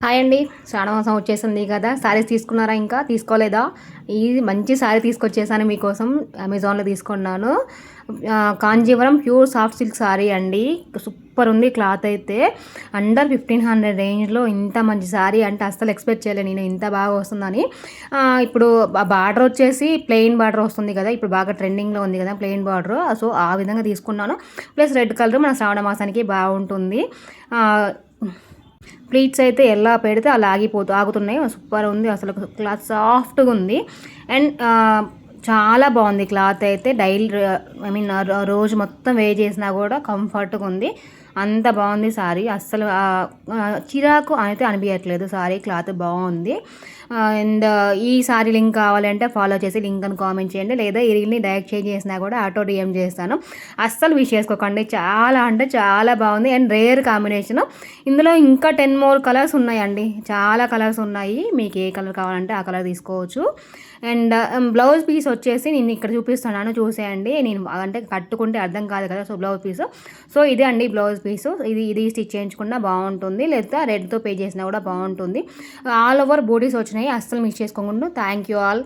Hi అండి. శ్రావణమాసం వచ్చేసింది కదా! శారీస్ తీసుకున్నారా ఇంకా? తీసుకోలేదా? ఇది మంచి శారీ తీసుకొచ్చేసాను మీకోసం. అమెజాన్‌లో తీసుకున్నాను. Kanjeevaram pure soft silk sari అండి. సూపర్ ఉంది క్లాత్ అయితే. అండర్ 1500 రేంజ్‌లో ఇంత మంచి శారీ అంటే అస్సలు ఎక్స్‌పెక్ట్ చేయలే నేను ఇంత బాగా వస్తుందని. ఇప్పుడు బార్డర్ వచ్చేసి ప్లెయిన్ బార్డర్ వస్తుంది కదా! ఇప్పుడు బాగా ట్రెండింగ్‌లో ఉంది కదా! Plain border. సో, ఆ విధంగా తీసుకున్నాను. ప్లస్ రెడ్ కలర్ మన శ్రావణ మాసానికి బాగుంటుంది. ప్లీట్స్ అయితే ఎలా పెడితే అలా ఆగుతున్నాయి. సూపర్ ఉంది అసలు. క్లాత్ సాఫ్ట్గా ఉంది. అండ్ చాలా బాగుంది క్లాత్ అయితే. డైలీ రోజు మొత్తం వేర్ చేసినా కూడా కంఫర్ట్గా ఉంది. అంత బాగుంది సారీ. అస్సలు చిరాకు అయితే అనిపించట్లేదు. సారీ క్లాత్ బాగుంది. అండ్ ఈ సారీ లింక్ కావాలంటే ఫాలో చేసి లింక్ అని కామెంట్ చేయండి, లేదా ఈ రీల్ని డైరెక్ట్ చేంజ్ చేసినా కూడా ఆటో డిఎం చేస్తాను. అస్సలు విష్ చేసుకోకండి. చాలా అంటే చాలా బాగుంది. And rare combination. ఇందులో ఇంకా 10 మోర్ కలర్స్ ఉన్నాయండి. చాలా కలర్స్ ఉన్నాయి. మీకు ఏ కలర్ కావాలంటే ఆ కలర్ తీసుకోవచ్చు. అండ్ బ్లౌజ్ పీస్ వచ్చేసి నేను ఇక్కడ చూపిస్తున్నాను, చూసేయండి. నేను అంటే కట్టుకుంటే అర్థం కాదు కదా, సో బ్లౌజ్ పీస్. సో ఇదే అండి బ్లౌజ్ పీసు. ఇది స్టిచ్ చేయించుకున్నా బాగుంటుంది, లేదా రెడ్తో పే చేసినా కూడా బాగుంటుంది. ఆల్ ఓవర్ బోడీస్ వచ్చినాయి. అస్సలు మిస్ చేసుకోకుండా. Thank you all.